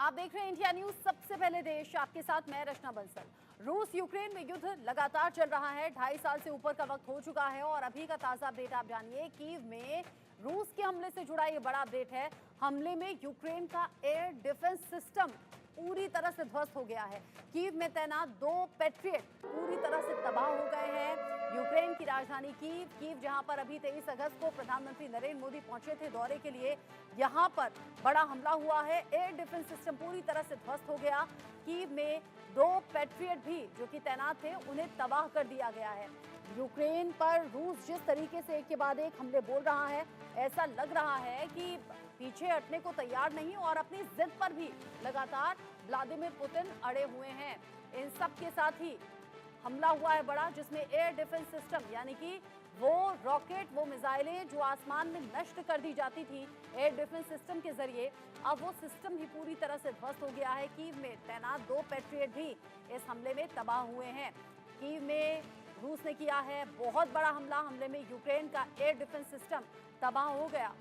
आप देख रहे हैं इंडिया न्यूज, सबसे पहले देश, आपके साथ मैं रचना बंसल। रूस यूक्रेन में युद्ध लगातार चल रहा है। 2.5 साल से ऊपर का वक्त हो चुका है और अभी का ताजा अपडेट आप जानिए। कीव में रूस के हमले से जुड़ा ये बड़ा अपडेट है। हमले में यूक्रेन का एयर डिफेंस सिस्टम पूरी तरह से ध्वस्त हो गया है। कीव में तैनात 2 पैट्रियट पूरी तरह से तबाह हो गए हैं। यूक्रेन की राजधानी कीव जहां पर अभी 23 अगस्त को प्रधानमंत्री नरेंद्र मोदी पहुंचे थे दौरे के लिए, यहां पर बड़ा हमला हुआ है। एयर डिफेंस सिस्टम पूरी तरह से ध्वस्त हो गया। कीव में 2 पैट्रियट भी जो कि तैनात थे, उन्हें तबाह कर दिया गया है। यूक्रेन पर रूस जिस तरीके से एक के बाद एक हमले बोल रहा है, ऐसा लग रहा है कि पीछे हटने को तैयार नहीं और अपनी जिद पर भी लगातार व्लादिमीर पुतिन अड़े हुए हैं। इन सब के साथ ही हमला हुआ है बड़ा, जिसमें एयर डिफेंस सिस्टम यानी कि वो रॉकेट, वो मिसाइलें जो आसमान में नष्ट कर दी जाती थी एयर डिफेंस सिस्टम के जरिए, अब वो सिस्टम भी पूरी तरह से ध्वस्त हो गया है। कीव में तैनात 2 पैट्रियट भी इस हमले में तबाह हुए हैं। कीव में रूस ने किया है बहुत बड़ा हमला। हमले में यूक्रेन का एयर डिफेंस सिस्टम तबाह हो गया।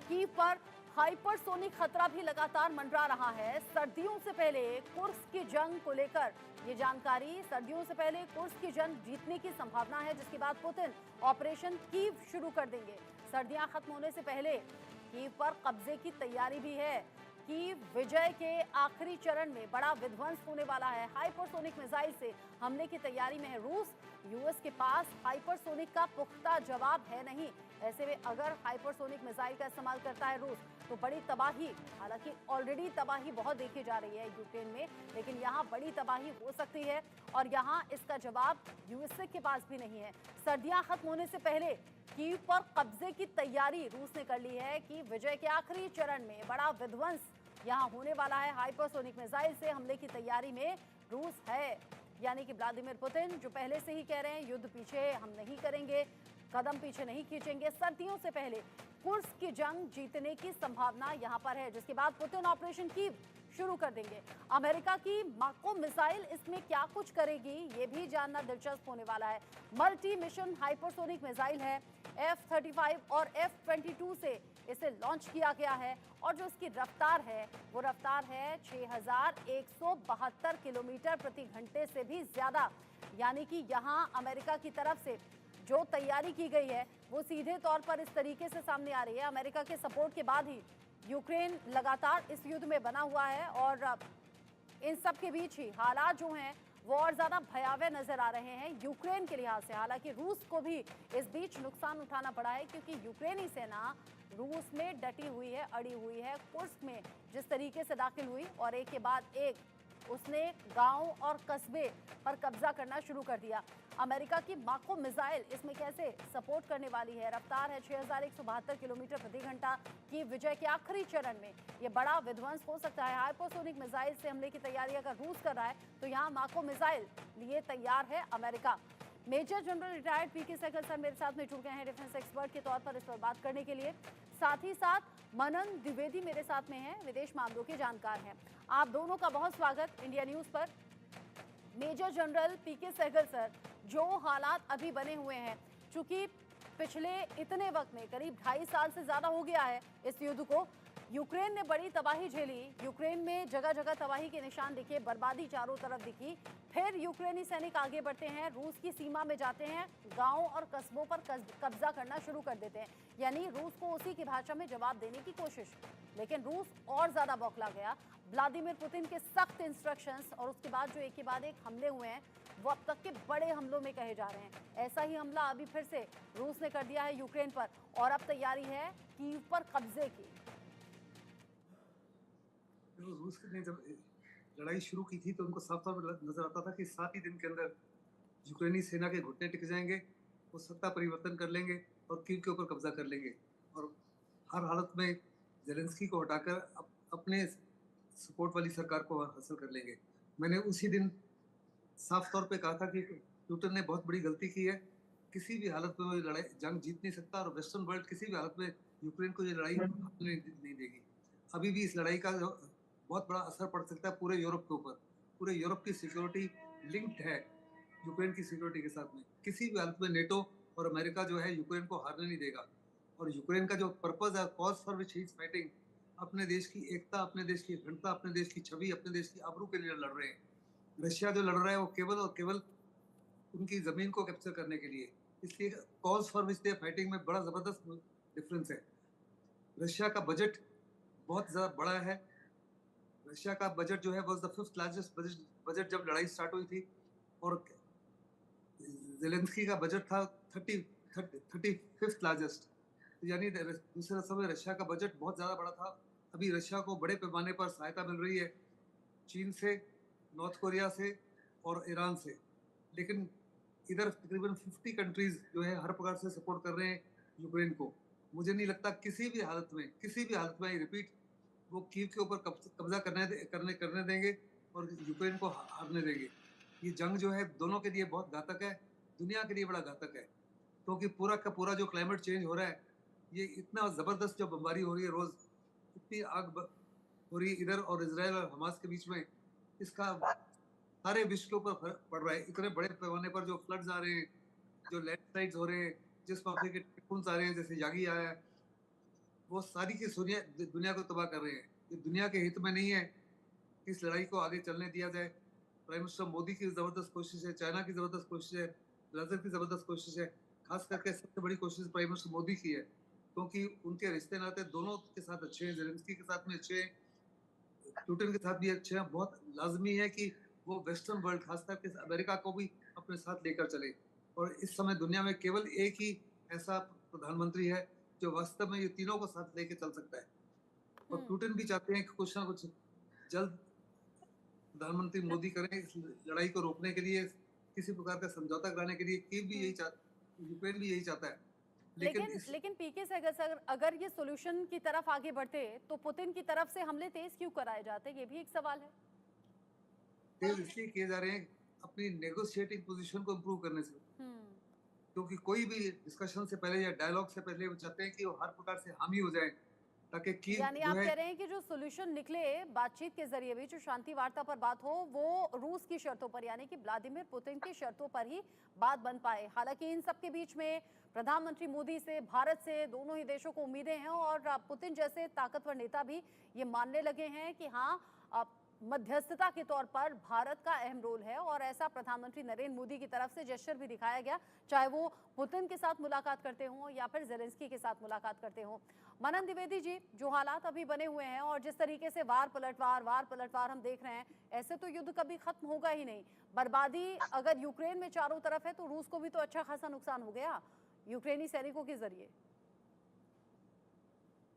कीव पर हाइपरसोनिक खतरा भी लगातार मंडरा रहा है। सर्दियों से पहले कुर्स्क की जंग को लेकर ये जानकारी, सर्दियों से पहले कुर्स्क की जंग जीतने की संभावना है, जिसके बाद पुतिन ऑपरेशन कीव शुरू कर देंगे। सर्दियां खत्म होने से पहले कीव पर कब्जे की तैयारी भी है। कीव विजय के आखिरी चरण में बड़ा विध्वंस होने वाला है। हाइपरसोनिक मिसाइल से हमले की तैयारी में है रूस। यूएस के पास हाइपरसोनिक का पुख्ता जवाब है नहीं। ऐसे में अगर हाइपरसोनिक मिसाइल का इस्तेमाल करता है रूस तो बड़ी तबाही, हालांकि ऑलरेडी तबाही बहुत देखी जा रही है यूक्रेन में, लेकिन यहाँ बड़ी तबाही हो सकती है और यहाँ इसका जवाब यूएसए के पास भी नहीं है। सर्दियां खत्म होने से पहले कीव पर कब्जे की तैयारी रूस ने कर ली है कि विजय के आखिरी चरण में बड़ा विध्वंस यहाँ होने वाला है। हाइपरसोनिक मिसाइल से हमले की तैयारी में रूस है, यानी कि व्लादिमीर पुतिन जो पहले से ही कह रहे हैं युद्ध पीछे हम नहीं करेंगे, कदम पीछे नहीं खींचेंगे। सर्दियों से पहले कुर्स्क की जंग जीतने की संभावना यहां पर है, जिसके बाद पुतिन ऑपरेशन कीव शुरू कर देंगे। अमेरिका की माको मिसाइल इसमें क्या कुछ करेगी, ये भी जानना दिलचस्प होने वाला है। मल्टी मिशन हाइपरसोनिक मिसाइल है। F-35 और F-22 से इसे लॉन्च किया गया है और जो इसकी रफ्तार है वो रफ्तार है 6172 किलोमीटर प्रति घंटे से भी ज्यादा। यानी कि यहां अमेरिका की तरफ से जो तैयारी की गई है वो सीधे तौर पर इस तरीके से सामने आ रही है। अमेरिका के सपोर्ट के बाद ही यूक्रेन लगातार इस युद्ध में बना हुआ है और इन सब के बीच ही हालात जो हैं वो और ज्यादा भयावह नजर आ रहे हैं यूक्रेन के लिहाज से। हालांकि रूस को भी इस बीच नुकसान उठाना पड़ा है, क्योंकि यूक्रेनी सेना रूस में डटी हुई है, अड़ी हुई है। कुर्स्क में जिस तरीके से दाखिल हुई और एक के बाद एक उसने गांव और कस्बे पर कब्जा करना शुरू कर दिया। अमेरिका की माको मिसाइल इसमें कैसे सपोर्ट करने वाली है। रफ्तार है 6172 किलोमीटर प्रति घंटा की। विजय के आखिरी चरण में यह बड़ा विध्वंस हो सकता है। हाइपरसोनिक मिसाइल से हमले की तैयारी अगर रूस कर रहा है तो यहाँ माको मिसाइल लिए तैयार है अमेरिका। मेजर जनरल रिटायर्ड पीके सहगल सर मेरे साथ में जुड़ गए हैं डिफेंस एक्सपर्ट के तौर पर इस पर बात करने के लिए। साथ ही साथ मनन द्विवेदी मेरे साथ में हैं, विदेश मामलों के जानकार हैं। आप दोनों का बहुत स्वागत इंडिया न्यूज पर। मेजर जनरल पीके सहगल सर, जो हालात अभी बने हुए हैं, चूंकि पिछले इतने वक्त में करीब 2.5 साल से ज्यादा हो गया है इस युद्ध को, यूक्रेन ने बड़ी तबाही झेली। यूक्रेन में जगह जगह तबाही के निशान दिखे, बर्बादी चारों तरफ दिखी। फिर यूक्रेनी सैनिक आगे बढ़ते हैं, रूस की सीमा में जाते हैं, गांव और कस्बों पर कब्जा करना शुरू कर देते हैं। यानी रूस को उसी की भाषा में जवाब देने की कोशिश, लेकिन रूस और ज्यादा बौखला गया। व्लादिमीर पुतिन के सख्त इंस्ट्रक्शंस और उसके बाद जो एक के बाद एक हमले हुए हैं वो अब तक के बड़े हमलों में कहे जा रहे हैं। ऐसा ही हमला अभी फिर से रूस ने कर दिया है यूक्रेन पर और अब तैयारी है कीव पर कब्जे की। रूस ने जब लड़ाई शुरू की थी तो उनको साफ तौर पर नजर आता था कि 7 ही दिन के अंदर यूक्रेनी सेना के घुटने टिक जाएंगे, वो सत्ता परिवर्तन कर लेंगे और कीव के ऊपर कब्जा कर लेंगे और हर हालत में जेलेंस्की को हटाकर अपने सपोर्ट वाली सरकार को हासिल कर लेंगे। मैंने उसी दिन साफ तौर पे कहा था कि पुतिन ने बहुत बड़ी गलती की है। किसी भी हालत में वो लड़ाई जंग जीत नहीं सकता और वेस्टर्न वर्ल्ड किसी भी हालत में यूक्रेन को ये लड़ाई नहीं देगी। अभी भी इस लड़ाई का बहुत बड़ा असर पड़ सकता है पूरे यूरोप के ऊपर। पूरे यूरोप की सिक्योरिटी लिंक्ड है यूक्रेन की सिक्योरिटी के साथ में। किसी भी हालत में नेटो और अमेरिका जो है यूक्रेन को हारने नहीं देगा और यूक्रेन का जो पर्पज है, cause for which he is fighting, अपने देश की एकता, अपने देश की अखंडता, अपने देश की छवि, अपने देश की आबरू के लिए लड़ रहे हैं। रशिया जो लड़ रहा है वो केवल और केवल उनकी जमीन को कैप्चर करने के लिए। इसलिए cause for which they are fighting में बड़ा जबरदस्त डिफरेंस है। रशिया का बजट बहुत ज्यादा बड़ा है। रशिया का बजट जो है was the fifth largest budget जब लड़ाई स्टार्ट हुई थी, और जेलेंस्की का बजट था 35th लार्जेस्ट। यानी दूसरे समय रशिया का बजट बहुत ज्यादा बड़ा था। अभी रशिया को बड़े पैमाने पर सहायता मिल रही है चीन से, नॉर्थ कोरिया से और ईरान से। लेकिन इधर तकरीबन 50 कंट्रीज जो है हर प्रकार से सपोर्ट कर रहे हैं यूक्रेन को। मुझे नहीं लगता किसी भी हालत में रिपीट वो कीव के ऊपर कब्जा करने देंगे और यूक्रेन को हारने देंगे। ये जंग जो है दोनों के लिए बहुत घातक है, दुनिया के लिए बड़ा घातक है, क्योंकि पूरा का पूरा जो क्लाइमेट चेंज हो रहा है, ये इतना जबरदस्त जो बमबारी हो रही है रोज, इतनी हो रही है इधर और इसराइल और हमास के बीच में, इसका सारे विश्व के ऊपर फर्क पड़ रहा है। इतने बड़े पैमाने पर जो फ्लड्स आ रहे हैं, जो लैंडस्लाइड्स हो रहे हैं, जिस माफी के टाइफून्स आ रहे हैं, जैसे यागी आया है, वो सारी की दुनिया को तबाह कर रहे हैं। ये दुनिया के हित में नहीं है कि इस लड़ाई को आगे चलने दिया जाए। प्राइम मिनिस्टर मोदी की जबरदस्त कोशिश है, चाइना की जबरदस्त कोशिश है, ब्राजील की जबरदस्त कोशिश है। खास करके सबसे बड़ी कोशिश प्राइम मिनिस्टर मोदी की है, क्योंकि उनके रिश्ते नाते दोनों के साथ अच्छे हैं। जेलेंस्की के साथ में अच्छे हैं, पुतिन के साथ भी अच्छे हैं। बहुत लाजमी है कि वो वेस्टर्न वर्ल्ड, खास करके अमेरिका को भी अपने साथ लेकर चले। और इस समय दुनिया में केवल एक ही ऐसा प्रधानमंत्री है जो वास्तव में ये तीनों को साथ लेके चल सकता है। और पुतिन भी चाहते हैं कि कुछ ना कुछ जल्द प्रधानमंत्री मोदी करें इस लड़ाई को रोकने के लिए, किसी प्रकार का समझौता कराने के लिए। कीव भी यूक्रेन भी यही चाहता है। लेकिन इस लेकिन पीके से अगर ये सॉल्यूशन की तरफ आगे बढ़ते तो पुतिन की तरफ से हमले तेज क्यों कराए जाते, ये भी एक सवाल है। तेज इसलिए किए जा रहे हैं अपनी नेगोशिएटिंग पोजीशन को इम्प्रूव करने से, क्योंकि कोई भी डिस्कशन से पहले या डायलॉग से पहले वो चाहते हैं कि वो हर प्रकार से हामी हो जाए, ताकि कीव यानी जो आप है कह रहे हैं कि जो सॉल्यूशन निकले बातचीत के जरिए भी, जो शांति वार्ता पर बात हो, वो रूस की शर्तों पर, यानी कि व्लादिमीर पुतिन की शर्तों पर ही बात बन पाए। हालांकि इन सब के बीच में प्रधानमंत्री मोदी से, भारत से, दोनों ही देशों को उम्मीदें हैं और पुतिन जैसे ताकतवर नेता भी ये मानने लगे हैं कि हाँ, मध्यस्थता के तौर पर भारत का अहम रोल है। और ऐसा प्रधानमंत्री नरेंद्र मोदी की तरफ से जेस्चर भी दिखाया गया, चाहे वो पुतिन के साथ मुलाकात करते हों या फिर जेलेंस्की के साथ मुलाकात करते हों। मनन द्विवेदी जी, जो हालात अभी बने हुए हैं और जिस तरीके से वार पलटवार हम देख रहे हैं, ऐसे तो युद्ध कभी खत्म होगा ही नहीं। बर्बादी अगर यूक्रेन में चारों तरफ है तो रूस को भी तो अच्छा खासा नुकसान हो गया यूक्रेनी सैनिकों के जरिए।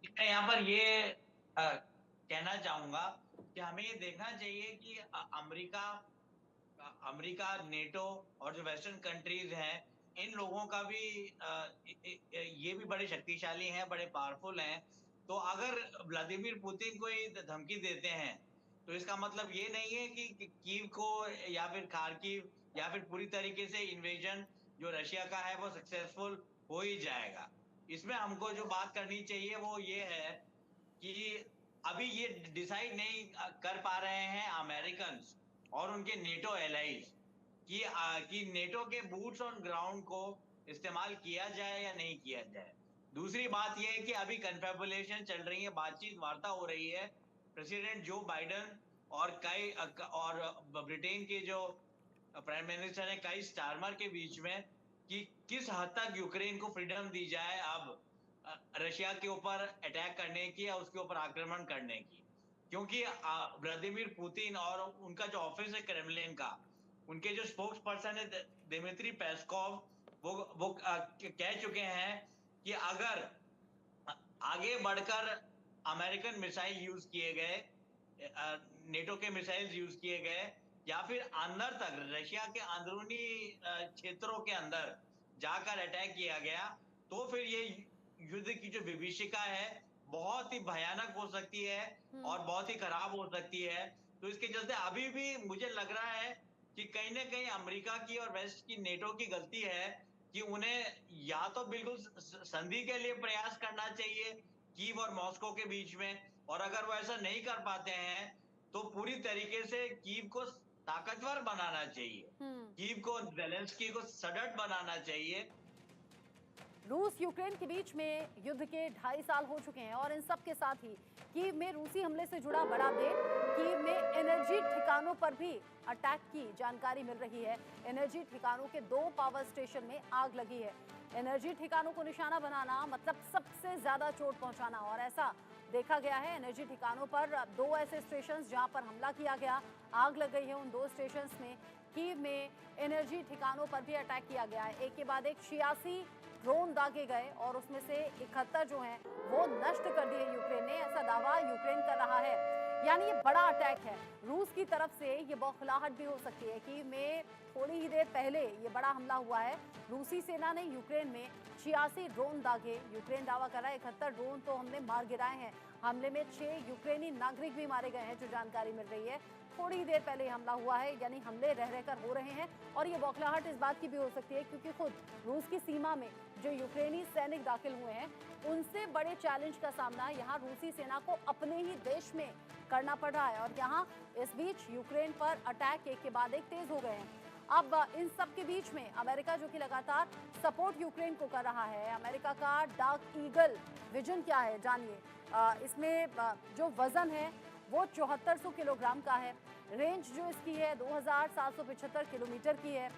मैं यहाँ पर ये कहना चाहूंगा कि हमें ये देखना चाहिए कि अमेरिका, नेटो और जो वेस्टर्न कंट्रीज हैं, इन लोगों का भी ये भी बड़े शक्तिशाली हैं, बड़े पावरफुल हैं। तो अगर व्लादिमीर पुतिन को ये धमकी देते हैं तो इसका मतलब ये नहीं है कि कीव को या फिर खार्किव या फिर पूरी तरीके से इन्वेजन जो रशिया का है वो सक्सेसफुल हो ही जाएगा। इसमें हमको जो बात करनी चाहिए वो ये है कि अभी ये डिसाइड नहीं कर पा रहे हैं अमेरिकन और उनके नेटो एलाइज कि नेटो के बूट्स ऑन ग्राउंड को इस्तेमाल किया जाए या नहीं किया जाए। दूसरी बात यह है कि अभी कन्फेबुलेशन चल रही है, बातचीत वार्ता हो रही है प्रेसिडेंट जो बाइडेन और ब्रिटेन के जो प्राइम मिनिस्टर है काई स्टारमर के बीच में, कि किस हद तक यूक्रेन को फ्रीडम दी जाए अब रशिया के ऊपर अटैक करने की या उसके ऊपर आक्रमण करने की। क्योंकि व्लादिमीर पुतिन और उनका जो ऑफिस है क्रेमलिन का, उनके जो स्पोक्स पर्सन है दिमित्री पेस्कोव, वो कह चुके हैं कि अगर आगे बढ़कर अमेरिकन मिसाइल यूज किए गए, नेटो के मिसाइल्स यूज किए गए या फिर अंदर तक रशिया के अंदरूनी क्षेत्रों के अंदर जाकर अटैक किया गया, तो फिर ये युद्ध की जो विभीषिका है बहुत ही भयानक हो सकती है और बहुत ही खराब हो सकती है। तो इसके चलते अभी भी मुझे लग रहा है कि कहीं ना कहीं अमेरिका की और वेस्ट की, नेटो की गलती है कि उन्हें या तो बिल्कुल संधि के लिए प्रयास करना चाहिए कीव और मॉस्को के बीच में, और अगर वो ऐसा नहीं कर पाते हैं तो पूरी तरीके से कीव को ताकतवर बनाना चाहिए, कीव को, जेलेंस्की को सडट बनाना चाहिए रूस यूक्रेन के बीच में युद्ध के 2.5 साल हो चुके हैं और इन सब के साथ ही कीव में रूसी हमले से जुड़ा बड़ा अपडेट। कीव में एनर्जी ठिकानों पर भी अटैक की जानकारी मिल रही है। एनर्जी ठिकानों के 2 पावर स्टेशन में आग लगी है। एनर्जी ठिकानों को निशाना बनाना मतलब सबसे ज्यादा चोट पहुंचाना, और ऐसा देखा गया है। एनर्जी ठिकानों पर 2 ऐसे स्टेशन जहां पर हमला किया गया, आग लग गई है उन 2 स्टेशन में। कीव में एनर्जी ठिकानों पर भी अटैक किया गया है। एक के बाद एक 86 ड्रोन दागे गए और उसमें से 71 जो हैं वो नष्ट कर दिए यूक्रेन ने, ऐसा दावा यूक्रेन कर रहा है। यानी ये बड़ा अटैक है। रूस की तरफ से ये बौखलाहट भी हो सकती है कि में थोड़ी ही देर पहले ये बड़ा हमला हुआ है। रूसी सेना ने यूक्रेन में 86 ड्रोन दागे। यूक्रेन दावा कर रहा है 71 ड्रोन तो हमने मार गिराए हैं। हमले में 6 यूक्रेनी नागरिक भी मारे गए हैं, जो जानकारी मिल रही है। थोड़ी ही देर पहले हमला हुआ है, यानी हमले रह रहकर हो रहे हैं। और ये बौखलाहट इस बात की भी हो सकती है क्योंकि खुद रूस की सीमा में जो यूक्रेनी सैनिक दाखिल हुए हैं, उनसे बड़े चैलेंज का सामना यहाँ रूसी सेना को अपने ही देश में करना पड़ रहा है। और यहाँ इस बीच यूक्रेन पर अटैक एक के बाद एक तेज हो गए हैं। अब इन सब के बीच में अमेरिका जो कि लगातार सपोर्ट यूक्रेन को कर रहा है। अमेरिका का डार्क ईगल विजन क्या है जानिए। इसमें जो वजन है वो 7400 किलोग्राम का है। रेंज जो इसकी है 2775 किलोमीटर की है।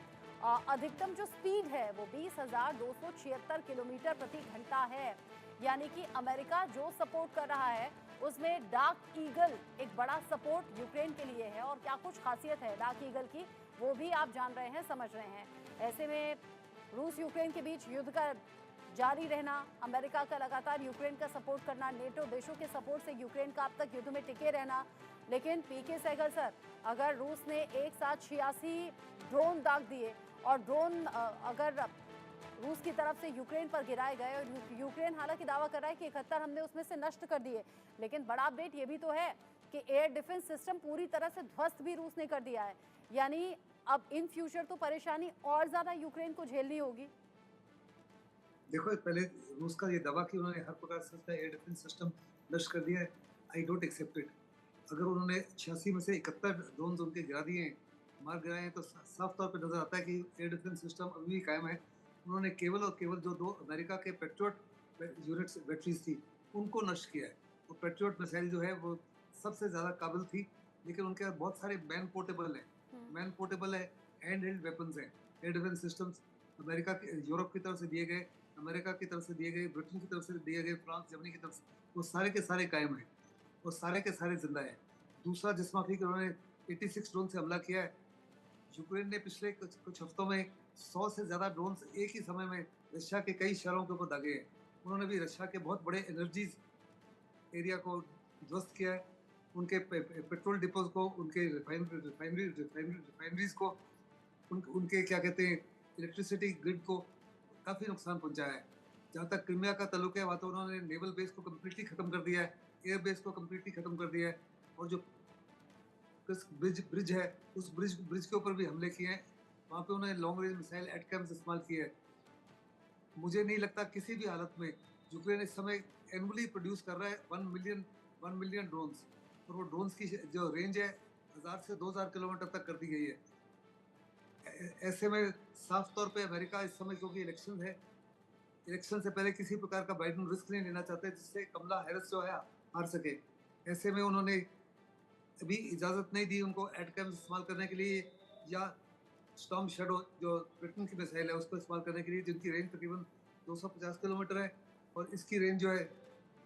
अधिकतम जो स्पीड है वो 20,276 किलोमीटर प्रति घंटा है। यानी कि अमेरिका जो सपोर्ट कर रहा है उसमें डार्क ईगल एक बड़ा सपोर्ट यूक्रेन के लिए है। और क्या कुछ खासियत है डार्क ईगल की, वो भी आप जान रहे हैं, समझ रहे हैं। ऐसे में रूस यूक्रेन के बीच युद्ध का जारी रहना, अमेरिका का लगातार यूक्रेन का सपोर्ट करना, नेटो देशों के सपोर्ट से यूक्रेन का अब तक युद्ध में टिके रहना। लेकिन पीके सहगल सर, अगर रूस ने एक साथ 86 ड्रोन दाग दिए और ड्रोन अगर रूस की तरफ से यूक्रेन पर गिराए गए, और यूक्रेन हालांकि दावा कर रहा है कि 71 हमने उसमें से नष्ट कर दिए, लेकिन बड़ा अपडेट ये भी तो है कि एयर डिफेंस सिस्टम पूरी तरह से ध्वस्त भी रूस ने कर दिया है। यानी अब इन फ्यूचर तो परेशानी और ज्यादा यूक्रेन को झेलनी होगी। देखो, पहले रूस का ये दावा कि उन्होंने हर प्रकार से उसका एयर डिफेंस सिस्टम नष्ट कर दिया है, आई डोंट एक्सेप्ट इट। अगर उन्होंने 86 में से 71 ड्रोन उनके गिरा दिए हैं, मार गिराए हैं, तो साफ तौर पर नजर आता है कि एयर डिफेंस सिस्टम अभी भी कायम है। उन्होंने केवल और केवल जो 2 अमेरिका के पेट्रियट यूनिट्स बैटरीज थी उनको नष्ट किया है। वो पेट्रियट मिसाइल जो है वो सबसे ज़्यादा काबिल थी, लेकिन उनके पास बहुत सारे मैन पोर्टेबल है, हैंड हेल्ड वेपन्स हैं। एयर डिफेंस सिस्टम्स अमेरिका के, यूरोप की तरफ से दिए गए, अमेरिका की तरफ से दिए गए, ब्रिटेन की तरफ से दिए गए, फ्रांस जर्मनी की तरफ से, वो सारे के सारे कायम हैं, वो सारे के सारे जिंदा हैं। दूसरा, जिस माफी कि उन्होंने 86 ड्रोन से हमला किया है। यूक्रेन ने पिछले कुछ हफ्तों में 100 से ज़्यादा ड्रोन एक ही समय में रशिया के कई शहरों के ऊपर दागे हैं। उन्होंने भी रशिया के बहुत बड़े एनर्जीज एरिया को ध्वस्त किया है, उनके पेट्रोल डिपोज को, उनके रिफाइनरीज को, उनके क्या कहते हैं इलेक्ट्रिसिटी ग्रिड को काफ़ी नुकसान पहुंचाया है। जहाँ तक क्रीमिया का ताल्लुक है, वहाँ तो उन्होंने नेवल बेस को कम्प्लीटली ख़त्म कर दिया है, एयर बेस को कम्प्लीटली ख़त्म कर दिया है, और जो ब्रिज है उस ब्रिज के ऊपर भी हमले किए हैं। वहाँ पे उन्होंने लॉन्ग रेंज मिसाइल एटकैम्स इस्तेमाल किए हैं। मुझे नहीं लगता किसी भी हालत में यूक्रेन इस समय एनुअली प्रोड्यूस कर रहा है 1 मिलियन ड्रोन्स, और वो ड्रोन्स की जो रेंज है 1000 से 2000 किलोमीटर तक कर दी गई है। ऐसे में साफ तौर पे अमेरिका इस समय, क्योंकि इलेक्शन है, इलेक्शन से पहले किसी प्रकार का बाइडेन रिस्क नहीं लेना चाहते जिससे कमला हैरिस जो है हार सके। ऐसे में उन्होंने अभी इजाज़त नहीं दी उनको एटकैम्स इस्तेमाल करने के लिए, या स्टॉर्म शैडो जो ब्रिटेन की मिसाइल है उसको इस्तेमाल करने के लिए, जिनकी रेंज तकरीबन 250 किलोमीटर है, और इसकी रेंज जो है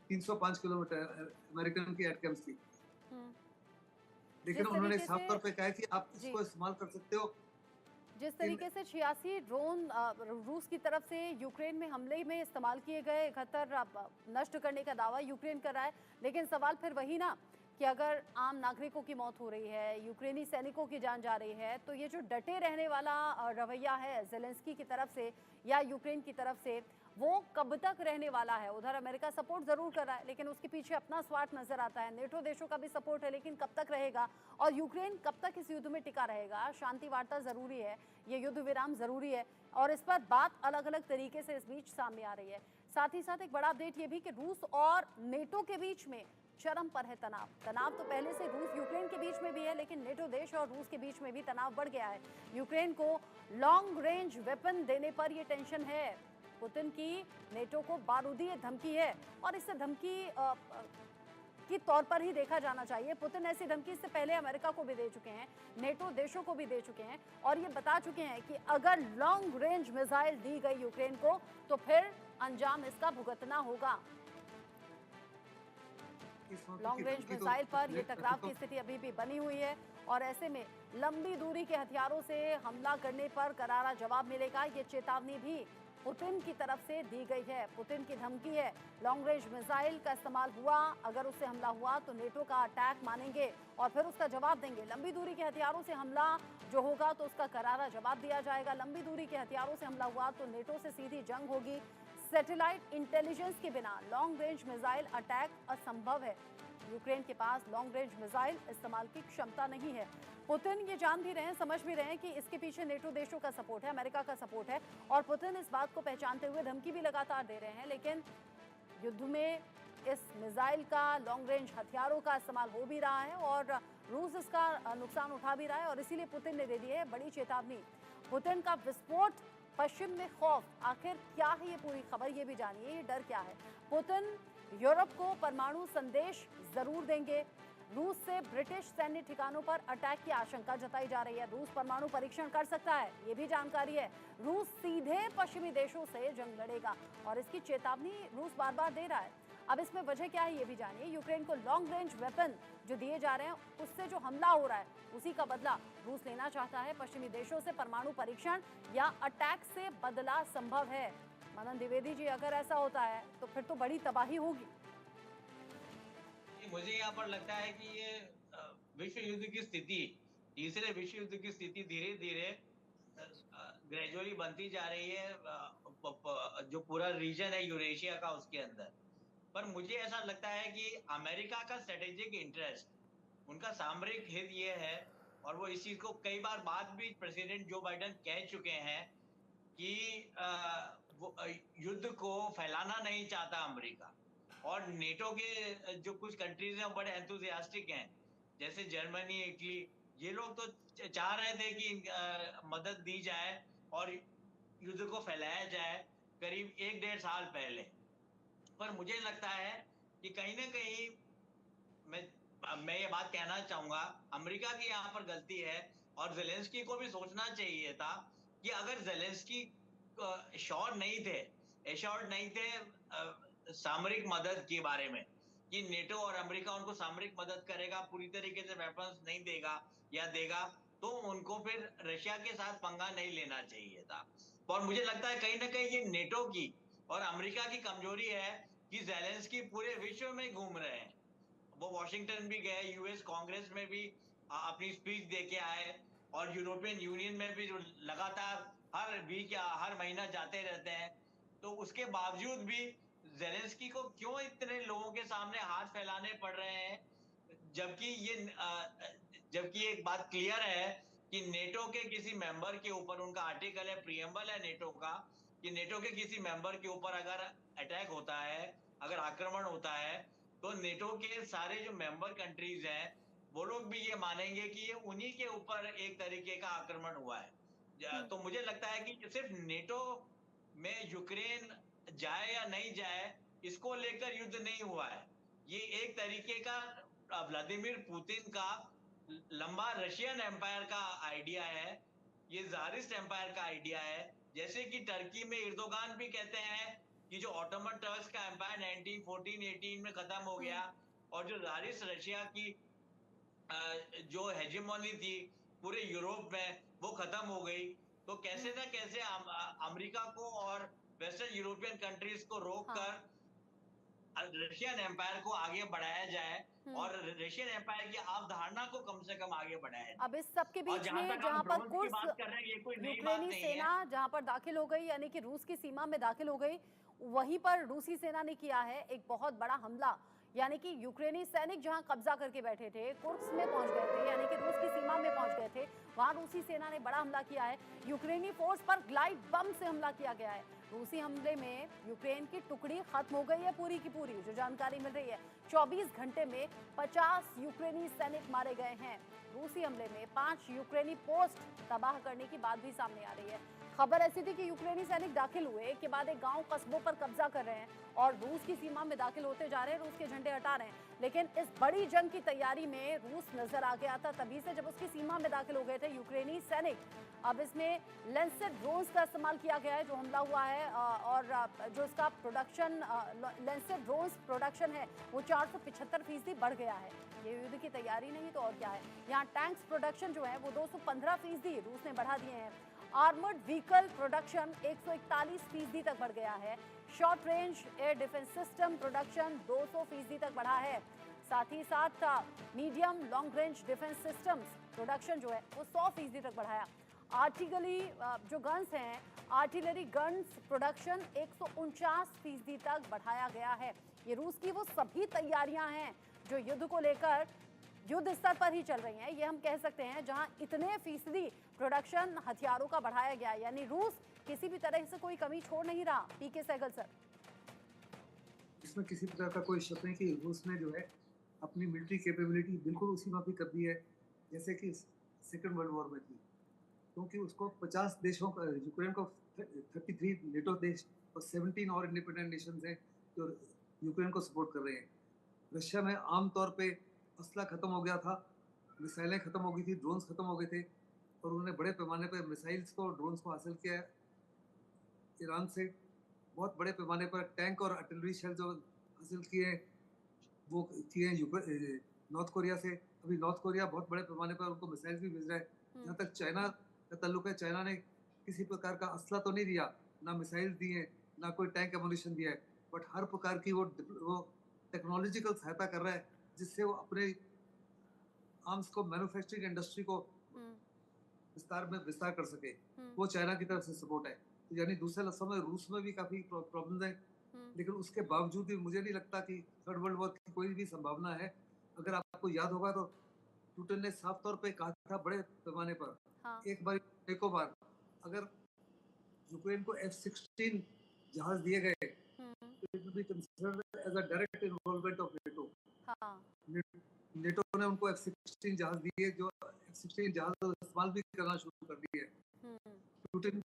305 किलोमीटर है अमेरिकन की एटकैम्स की। लेकिन उन्होंने साफ तौर पे कहा कि आप इसको इस्तेमाल कर सकते हो। जिस तरीके से 86 ड्रोन रूस की तरफ से यूक्रेन में हमले में इस्तेमाल किए गए, 71 नष्ट करने का दावा यूक्रेन कर रहा है, लेकिन सवाल फिर वही ना कि अगर आम नागरिकों की मौत हो रही है, यूक्रेनी सैनिकों की जान जा रही है, तो ये जो डटे रहने वाला रवैया है जेलेंस्की की तरफ से या यूक्रेन की तरफ से, वो कब तक रहने वाला है? उधर अमेरिका सपोर्ट जरूर कर रहा है, लेकिन उसके पीछे अपना स्वार्थ नजर आता है। नेटो देशों का भी सपोर्ट है, लेकिन कब तक रहेगा? और यूक्रेन कब तक इस युद्ध में टिका रहेगा? शांति वार्ता जरूरी है, ये युद्ध विराम जरूरी है, और इस पर बात अलग अलग तरीके से इस बीच सामने आ रही है। साथ ही साथ एक बड़ा अपडेट ये भी कि रूस और नेटो के बीच में चरम पर है तनाव तो पहले से रूस यूक्रेन के बीच में भी है, लेकिन नेटो देश और रूस के बीच में भी तनाव बढ़ गया है। यूक्रेन को लॉन्ग रेंज वेपन देने पर ये टेंशन है। पुतिन की नेटो को बारूदी धमकी है और इससे धमकी की तौर पर ही देखा जाना चाहिए। पुतिन ऐसी धमकी इससे पहले अमेरिका को भी दे चुके हैं, नेटो देशों को भी दे चुके हैं और ये बता चुके हैं कि अगर लॉन्ग रेंज मिसाइल दी गई यूक्रेन को तो फिर अंजाम इसका भुगतना होगा। लॉन्ग रेंज मिसाइल पर ये टकराव की स्थिति अभी भी बनी हुई है और ऐसे में लंबी दूरी के हथियारों से हमला करने पर करारा जवाब मिलेगा, ये चेतावनी भी पुतिन की तरफ से दी गई है। पुतिन की धमकी है, लॉन्ग रेंज मिसाइल का इस्तेमाल हुआ, अगर उससे हमला हुआ तो नेटो का अटैक मानेंगे और फिर उसका जवाब देंगे। लंबी दूरी के हथियारों से हमला जो होगा तो उसका करारा जवाब दिया जाएगा। लंबी दूरी के हथियारों से हमला हुआ तो नेटो से सीधी जंग होगी। सैटेलाइट इंटेलिजेंस के बिना लॉन्ग रेंज मिसाइल अटैक असंभव है। यूक्रेन के पास लॉन्ग रेंज मिसाइल इस्तेमाल की क्षमता नहीं है। पुतिन ये जान भी रहे हैं, समझ भी रहे हैं कि इसके पीछे नेटो देशों का सपोर्ट है, अमेरिका का सपोर्ट है और पुतिन इस बात को पहचानते हुए धमकी भी लगातार दे रहे हैं। लेकिन युद्ध में इस मिसाइल का, लॉन्ग रेंज हथियारों का इस्तेमाल हो भी रहा है और रूस इसका नुकसान उठा भी रहा है और इसीलिए पुतिन ने दे दी है बड़ी चेतावनी। पुतिन का विस्फोट, पश्चिम में खौफ, आखिर क्या है ये पूरी खबर, ये भी जानिए, ये डर क्या है। पुतिन यूरोप को परमाणु संदेश जरूर देंगे। रूस से ब्रिटिश सैन्य ठिकानों पर अटैक की आशंका जताई जा रही है। रूस परमाणु परीक्षण कर सकता है, ये भी जानकारी है। रूस सीधे पश्चिमी देशों से जंग लड़ेगा और इसकी चेतावनी रूस बार बार दे रहा है। अब इसमें वजह क्या है ये भी जानिए। यूक्रेन को लॉन्ग रेंज वेपन जो दिए जा रहे हैं, उससे जो हमला हो रहा है उसी का बदला रूस लेना चाहता है। पश्चिमी देशों से परमाणु परीक्षण या अटैक से बदला संभव है। मनन द्विवेदी जी, अगर ऐसा होता है तो फिर तो बड़ी तबाही होगी। मुझे यहाँ पर लगता है कि ये विश्व युद्ध की स्थिति, तीसरे विश्व युद्ध की स्थिति धीरे धीरे ग्रेजुअली बनती जा रही है, जो पूरा रीजन है यूरेशिया का उसके अंदर। पर मुझे ऐसा लगता है कि अमेरिका का स्ट्रेटेजिक इंटरेस्ट, उनका सामरिक हित ये है और वो इस चीज को कई बार बाद भी प्रेसिडेंट जो बाइडेन कह चुके हैं कि वो युद्ध को फैलाना नहीं चाहता अमेरिका। और नेटो के जो कुछ कंट्रीज हैं वो बड़े एंथुसियास्टिक हैं, जैसे जर्मनी, इटली, ये लोग तो चाह रहे थे कि मदद दी जाए और युद्ध को फैलाया जाए करीब 1-1.5 साल पहले। पर मुझे लगता है कि कहीं ना कहीं मैं ये बात कहना चाहूंगा, अमेरिका की यहाँ पर गलती है और जेलेंस्की को भी सोचना चाहिए था कि अगर जेलेंस्की श्योर नहीं थे सामरिक मदद के बारे में कि नेटो और अमेरिका उनको सामरिक मदद करेगा, पूरी तरीके से वेपन्स नहीं देगा या देगा, तो उनको फिर रशिया के साथ पंगा नहीं लेना चाहिए था। और मुझे लगता है कहीं ना कहीं ये नेटो की और अमेरिका की कमजोरी है कि जेलेंस्की पूरे विश्व में घूम रहे हैं। वो वॉशिंगटन भी गए, यूएस कांग्रेस में भी अपनी स्पीच दे के आए और यूरोपियन यूनियन में भी जो लगातार हर वीक या हर महीना जाते रहते हैं। तो उसके बावजूद भी जेलेंस्की को क्यों इतने लोगों के सामने हाथ फैलाने पड़ रहे हैं, जबकि एक बात क्लियर है कि नेटो के किसी मेंबर के ऊपर, उनका आर्टिकल है, प्रीएम्बल है नेटो का, कि नेटो के किसी मेंबर के ऊपर अगर अटैक होता है, अगर आक्रमण होता है, तो नेटो के सारे जो मेंबर कंट्रीज हैं वो लोग भी ये मानेंगे कि ये उन्हीं के ऊपर एक तरीके का आक्रमण हुआ है। तो मुझे लगता है कि सिर्फ नेटो में यूक्रेन जाए या नहीं जाए इसको लेकर युद्ध नहीं हुआ है। ये एक तरीके का व्लादिमीर पुतिन का लंबा रशियन एम्पायर का आइडिया है, ये ज़ारिस्ट एम्पायर का आइडिया है। जैसे कि टर्की में एर्दोगान भी कहते हैं कि जो ऑटोमन टर्क्स का एम्पायर 1914-18 में खत्म हो गया और जो ज़ारिस्ट रशिया की जो हेजेमोनी थी पूरे यूरोप में वो खत्म हो गई। तो कैसे ना कैसे अमेरिका को और वेस्टर्न यूरोपियन कंट्रीज को रोककर रशियन एम्पायर को आगे बढ़ाया जाए और रशियन एम्पायर की अवधारणा को कम से कम आगे बढ़ाया जाए। अब इस सब के बीच में जहां पर यूक्रेनी सेना जहां पर दाखिल हो गई, यानी कि रूस की सीमा में दाखिल हो गई, वहीं पर रूसी सेना ने किया है एक बहुत बड़ा हमला। यानी कि यूक्रेनी सैनिक जहां कब्जा करके बैठे थे, कुर्स्क में पहुंच गए थे, यानी कि रूस की सीमा में पहुंच गए थे, वहां रूसी सेना ने बड़ा हमला किया है। यूक्रेनी फोर्स पर ग्लाइड बम से हमला किया गया है। रूसी हमले में यूक्रेन की टुकड़ी खत्म हो गई है पूरी की पूरी। जो जानकारी मिल रही है 24 घंटे में 50 यूक्रेनी सैनिक मारे गए हैं। रूसी हमले में 5 यूक्रेनी पोस्ट तबाह करने की बात भी सामने आ रही है। खबर ऐसी थी कि यूक्रेनी सैनिक दाखिल हुए के बाद एक गांव कस्बों पर कब्जा कर रहे हैं और रूस की सीमा में दाखिल होते जा रहे हैं, रूस के झंडे हटा रहे हैं। लेकिन इस बड़ी जंग की तैयारी में रूस नजर आ गया था तभी से, जब उसकी सीमा में दाखिल हो गए थे यूक्रेनी सैनिक। अब इसमें लेंसेट ड्रोन्स का इस्तेमाल किया गया है जो हमला हुआ है, और जो इसका प्रोडक्शन लेंसेट ड्रोन्स प्रोडक्शन है वो 475% बढ़ गया है। ये युद्ध की तैयारी नहीं तो और क्या है। यहाँ टैंक्स प्रोडक्शन जो है वो 215% रूस ने बढ़ा दिए हैं। आर्मर्ड व्हीकल प्रोडक्शन 141% तक बढ़ गया है। Short range air defence system production 200% तक बढ़ा है। साथ ही साथ medium long range defence systems production जो है वो 100% तक बढ़ाया। आर्टिलरी जो गन्स हैं, आर्टिलरी गन्स प्रोडक्शन 149% तक बढ़ाया गया है। ये रूस की वो सभी तैयारियां हैं जो युद्ध को लेकर युद्ध स्तर पर ही चल रही हैं, ये हम कह सकते हैं, जहां इतने फीसदी प्रोडक्शन हथियारों का बढ़ाया गया है। यानी रूस किसी भी तरह से कोई कमी छोड़ नहीं रहा। पीके सहगल सर, इसमें किसी प्रकार का कोई शक नहीं कि रूस ने जो है अपनी मिलिट्री कैपेबिलिटी बिल्कुल उसी मापी कर दी है जैसे कि सेकेंड वर्ल्ड वॉर में थी, क्योंकि उसको 50 देशों का, यूक्रेन को 33 नेटो देश और 17 और इंडिपेंडेंट नेशंस हैं जो यूक्रेन को सपोर्ट कर रहे हैं। रशिया में आमतौर पे असला खत्म हो गया था, मिसाइलें खत्म हो गई थी, ड्रोन्स खत्म हो गए थे, और उन्होंने बड़े पैमाने पर मिसाइल्स को और ड्रोन्स को हासिल किया। ईरान से बहुत बड़े पैमाने पर टैंक और आर्टिलरी शेल जो हासिल किए वो किए हैं नॉर्थ कोरिया से। अभी नॉर्थ कोरिया बहुत बड़े पैमाने पर उनको मिसाइल भी भेज रहा है। जहाँ तक चाइना का ताल्लुक है, चाइना ने किसी प्रकार का असला तो नहीं दिया, ना मिसाइल दिए, ना कोई टैंक एमुनिशन दिया है, बट हर प्रकार की वो टेक्नोलॉजिकल सहायता कर रहा है जिससे वो अपने आर्म्स को, मैन्युफैक्चरिंग इंडस्ट्री को विस्तार कर सके। वो चाइना की तरफ से सपोर्ट है। तो यानी दूसरे लफ्ज़ों में रूस में भी काफी प्रॉब्लम्स हैं, लेकिन उसके बावजूद भी मुझे नहीं लगता कि थर्ड वर्ल्ड वॉर की कोई भी संभावना है। अगर आपको याद होगा तो पुतिन ने साफ तौर पे कहा था बड़े पैमाने पर, हाँ। एको बार अगर यूक्रेन को F-16 जहाज दिए गए तो it will be considered as a direct involvement of NATO. हाँ। नेटो ने उनको F-16 जहाज दिए, जो F-16 जहाज इस्तेमाल भी करना शुरू कर दिए। पुतिन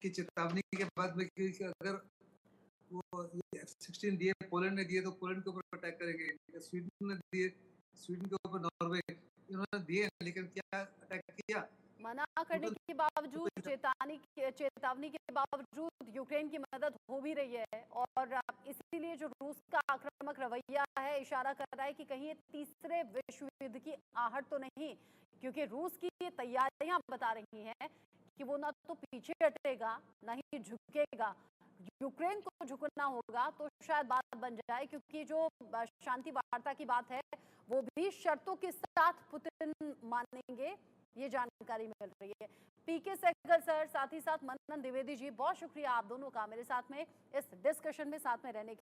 की चेतावनी के बाद में कि अगर वो F-16 दिए, पोलैंड ने दिए तो पोलैंड के ऊपर अटैक करेंगे, स्वीडन ने दिए, स्वीडन के ऊपर नॉर्वे, इन्होंने दिए लेकिन क्या अटैक किया? मना करने के बावजूद, चेतावनी के बावजूद यूक्रेन की मदद हो भी रही है, और इसीलिए जो रूस का आक्रामक रवैया है इशारा कर रहा है कि कहीं ये तीसरे विश्व युद्ध की आहट तो नहीं, क्योंकि रूस की ये तैयारियां बता रही हैं कि वो ना तो पीछे हटेगा ना ही झुकेगा। यूक्रेन को झुकना होगा तो शायद बात बन जाए, क्योंकि जो शांति वार्ता की बात है वो भी शर्तों के साथ पुतिन मानेंगे, ये जानकारी मिल रही है। पीके सहगल सर, साथ ही साथ मनन द्विवेदी जी, बहुत शुक्रिया आप दोनों का मेरे साथ में इस डिस्कशन में साथ में रहने के